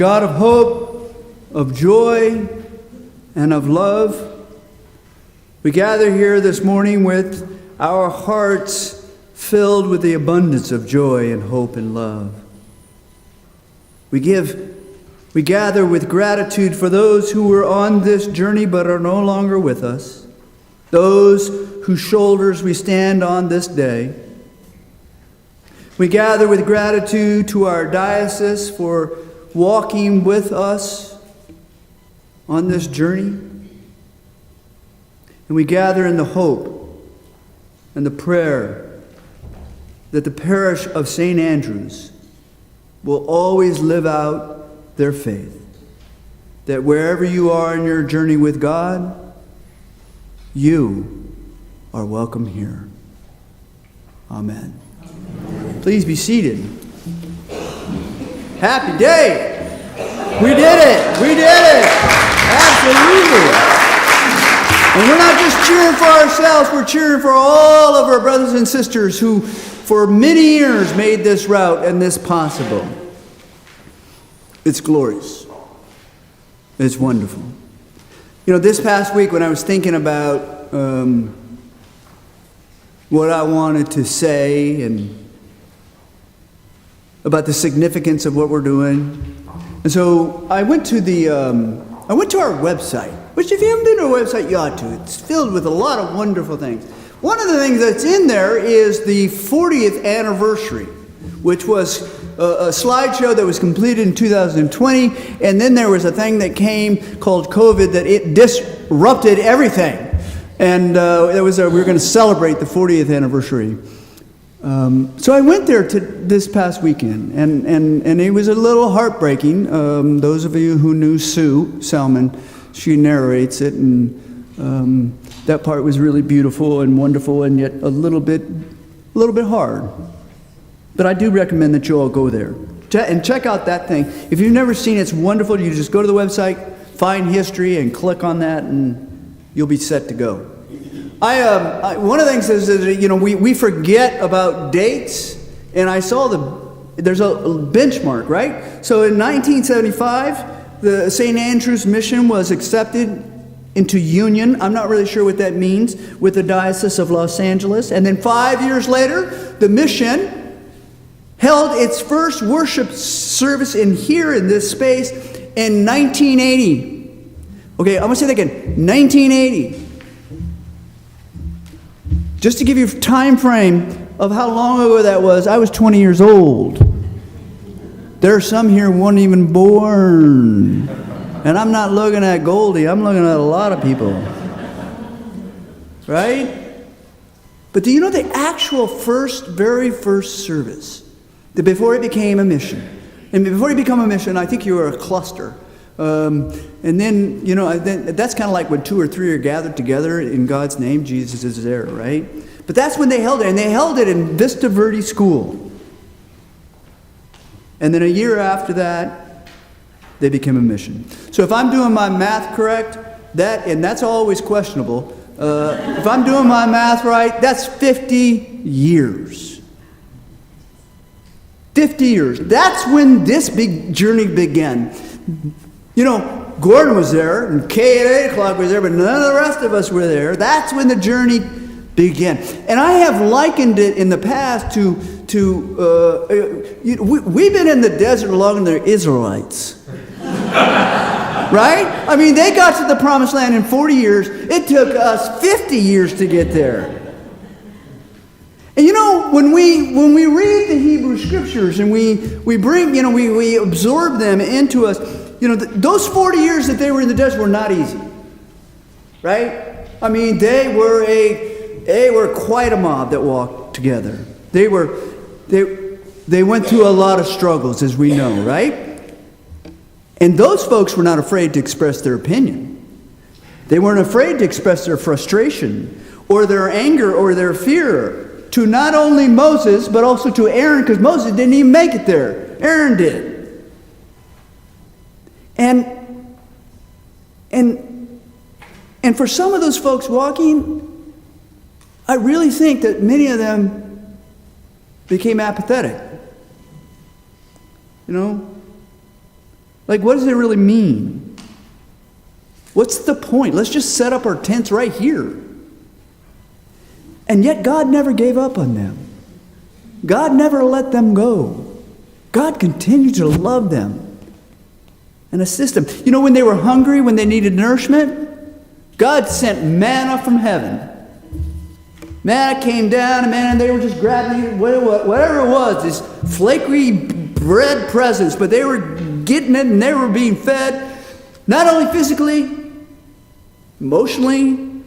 God of hope, of joy, and of love, we gather here this morning with our hearts filled with the abundance of joy and hope and love. We gather with gratitude for those who were on this journey but are no longer with us, those whose shoulders we stand on this day. We gather with gratitude to our diocese for walking with us on this journey. And we gather in the hope and the prayer that the parish of St. Andrew's will always live out their faith. That wherever you are in your journey with God, you are welcome here. Amen. Please be seated. Happy day! We did it! We did it! Absolutely! And we're not just cheering for ourselves, we're cheering for all of our brothers and sisters who for many years made this route and this possible. It's glorious. It's wonderful. You know, this past week when I was thinking about what I wanted to say and about the significance of what we're doing, and so I went to our website, which if you haven't been to our website, you ought to. It's filled with a lot of wonderful things. One of the things that's in there is the 40th anniversary, which was a slideshow that was completed in 2020, and then there was a thing that came called COVID that it disrupted everything. And we were going to celebrate the 40th anniversary. So I went there this past weekend, and it was a little heartbreaking. Those of you who knew Sue Salmon, she narrates it, and that part was really beautiful and wonderful, and yet a little bit hard. But I do recommend that you all go there and check out that thing. If you've never seen it, it's wonderful. You just go to the website, find history, and click on that, and you'll be set to go. One of the things is that, we forget about dates, and I saw there's a benchmark, right? So in 1975, the St. Andrew's mission was accepted into union. I'm not really sure what that means with the Diocese of Los Angeles. And then 5 years later, the mission held its first worship service in this space in 1980. Okay, I'm going to say that again, 1980. Just to give you a time frame of how long ago that was, I was 20 years old. There are some here who weren't even born. And I'm not looking at Goldie, I'm looking at a lot of people. Right? But do you know the actual very first service, before it became a mission? And before you become a mission, I think you were a cluster. And then, that's kind of like when 2 or 3 are gathered together in God's name, Jesus is there, right? But that's when they held it, and they held it in Vista Verde School. And then a year after that, they became a mission. So if I'm doing my math correct, and that's always questionable, if I'm doing my math right, that's 50 years. 50 years. That's when this big journey began. Gordon was there, and Kay at 8 o'clock was there, but none of the rest of us were there. That's when the journey began. And I have likened it in the past to we've been in the desert longer than the Israelites. Right? I mean, they got to the promised land in 40 years. It took us 50 years to get there. And when we read the Hebrew scriptures and we bring, we absorb them into us, those 40 years that they were in the desert were not easy. Right? I mean, they were quite a mob that walked together. They went through a lot of struggles, as we know, right? And those folks were not afraid to express their opinion. They weren't afraid to express their frustration or their anger or their fear to not only Moses, but also to Aaron, because Moses didn't even make it there. Aaron did. And for some of those folks walking, I really think that many of them became apathetic. Like, what does it really mean? What's the point? Let's just set up our tents right here. And yet God never gave up on them. God never let them go. God continued to love them and assist them. You know, when they were hungry, when they needed nourishment, God sent manna from heaven. Manna came down, and they were just grabbing it, whatever it was, this flaky bread presence, but they were getting it and they were being fed, not only physically, emotionally,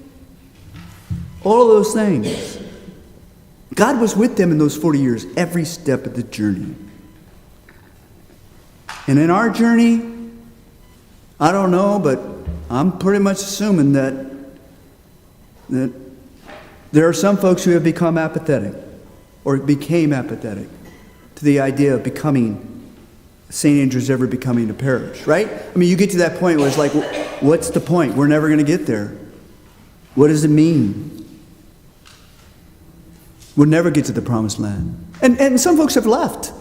all of those things. God was with them in those 40 years, every step of the journey. And in our journey, I don't know, but I'm pretty much assuming that there are some folks who have become apathetic or became apathetic to the idea of becoming St. Andrew's, ever becoming a parish, right? I mean, you get to that point where it's like, what's the point? We're never going to get there. What does it mean? We'll never get to the promised land. And some folks have left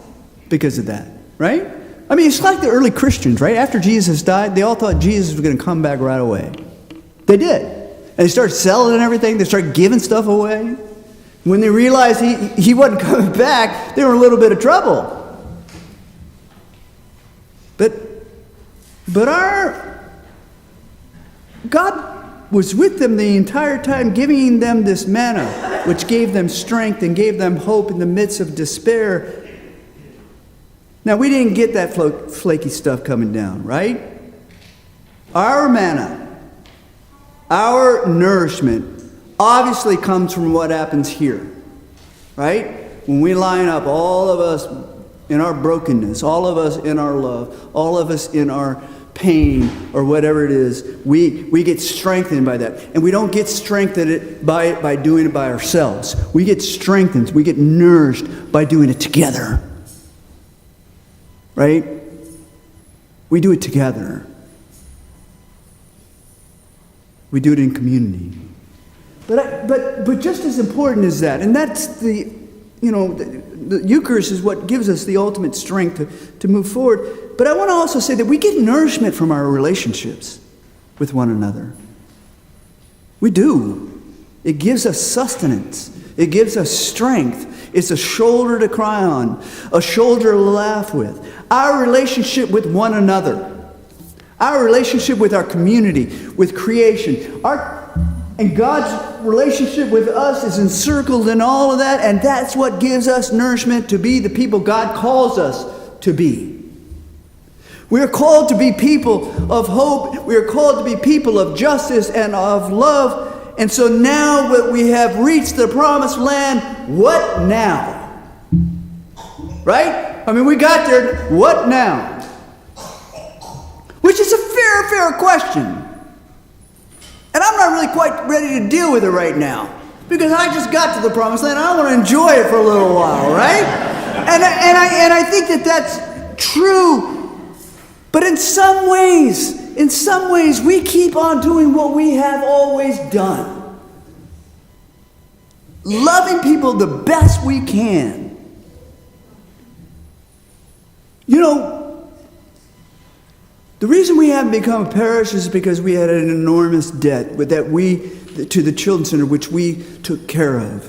because of that, right? I mean, it's like the early Christians, right? After Jesus died, they all thought Jesus was going to come back right away. They did. And they started selling and everything. They started giving stuff away. When they realized he wasn't coming back, they were in a little bit of trouble. But our God was with them the entire time, giving them this manna, which gave them strength and gave them hope in the midst of despair. Now, we didn't get that flaky stuff coming down, right? Our manna, our nourishment, obviously comes from what happens here, right? When we line up, all of us in our brokenness, all of us in our love, all of us in our pain or whatever it is, we get strengthened by that. And we don't get strengthened by doing it by ourselves. We get strengthened, we get nourished by doing it together. Right? We do it together. We do it in community. But just as important as that, and that's the Eucharist is what gives us the ultimate strength to move forward. But I want to also say that we get nourishment from our relationships with one another. We do. It gives us sustenance. It gives us strength. It's a shoulder to cry on, a shoulder to laugh with. Our relationship with one another, our relationship with our community, with creation, and God's relationship with us is encircled in all of that, and that's what gives us nourishment to be the people God calls us to be. We are called to be people of hope. We are called to be people of justice and of love. And so now that we have reached the promised land, what now? Right? I mean, we got there. What now? Which is a fair question. And I'm not really quite ready to deal with it right now, because I just got to the promised land and I want to enjoy it for a little while, right? And I think that that's true. But in some ways, we keep on doing what we have always done. Loving people the best we can. You know, the reason we haven't become a parish is because we had an enormous debt to the Children's Center, which we took care of.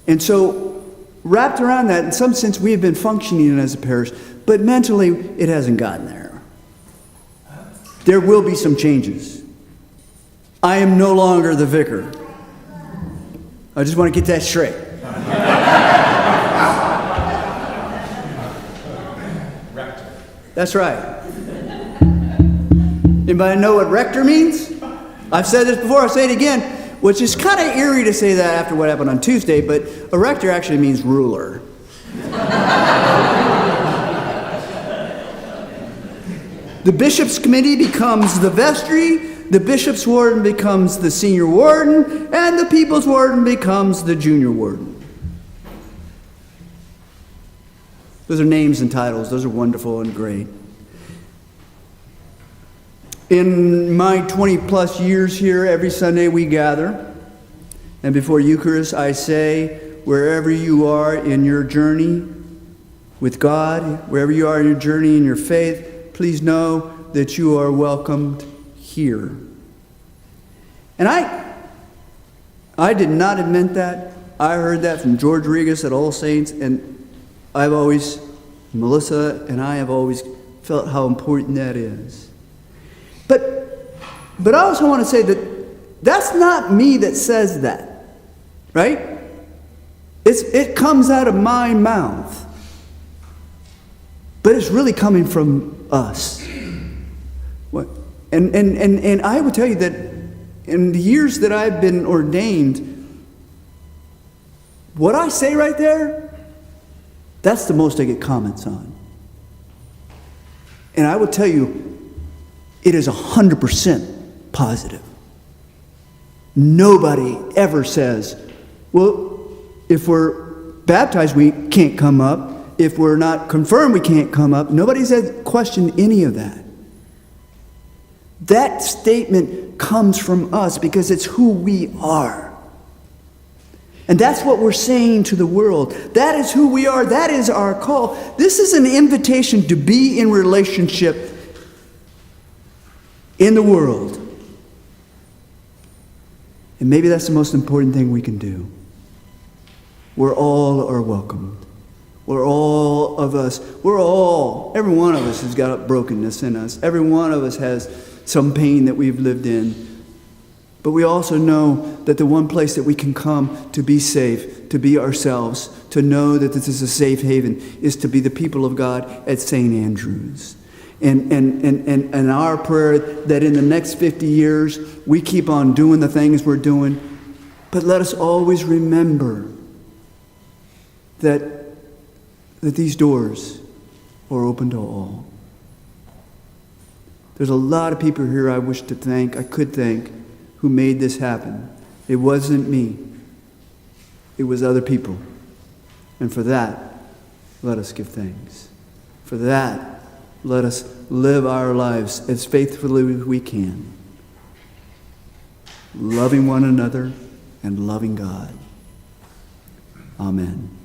And so, wrapped around that, in some sense, we have been functioning as a parish, but mentally, it hasn't gotten there. There will be some changes. I am no longer the vicar. I just want to get that straight. Rector. That's right. Anybody know what rector means? I've said this before, I'll say it again, which is kind of eerie to say that after what happened on Tuesday, but a rector actually means ruler. The bishop's committee becomes the vestry, the bishop's warden becomes the senior warden, and the people's warden becomes the junior warden. Those are names and titles. Those are wonderful and great. In my 20-plus years here, every Sunday we gather, and before Eucharist I say, wherever you are in your journey with God, wherever you are in your journey in your faith, please know that you are welcomed here. And I did not invent that. I heard that from George Regas at All Saints, and Melissa and I have always felt how important that is. But I also want to say that that's not me that says that, right? It comes out of my mouth, but it's really coming from us. What? And I would tell you that in the years that I've been ordained, what I say right there, that's the most I get comments on. And I will tell you, it is 100% positive. Nobody ever says, well, if we're baptized, we can't come up. If we're not confirmed, we can't come up. Nobody said question any of that. That statement comes from us because it's who we are. And that's what we're saying to the world. That is who we are. That is our call. This is an invitation to be in relationship in the world. And maybe that's the most important thing we can do. We're all are welcomed. Every one of us has got a brokenness in us. Every one of us has some pain that we've lived in. But we also know that the one place that we can come to be safe, to be ourselves, to know that this is a safe haven, is to be the people of God at St. Andrews. And our prayer that in the next 50 years, we keep on doing the things we're doing. But let us always remember that these doors are open to all. There's a lot of people here I could thank, who made this happen. It wasn't me. It was other people. And for that, let us give thanks. For that, let us live our lives as faithfully as we can, loving one another and loving God. Amen.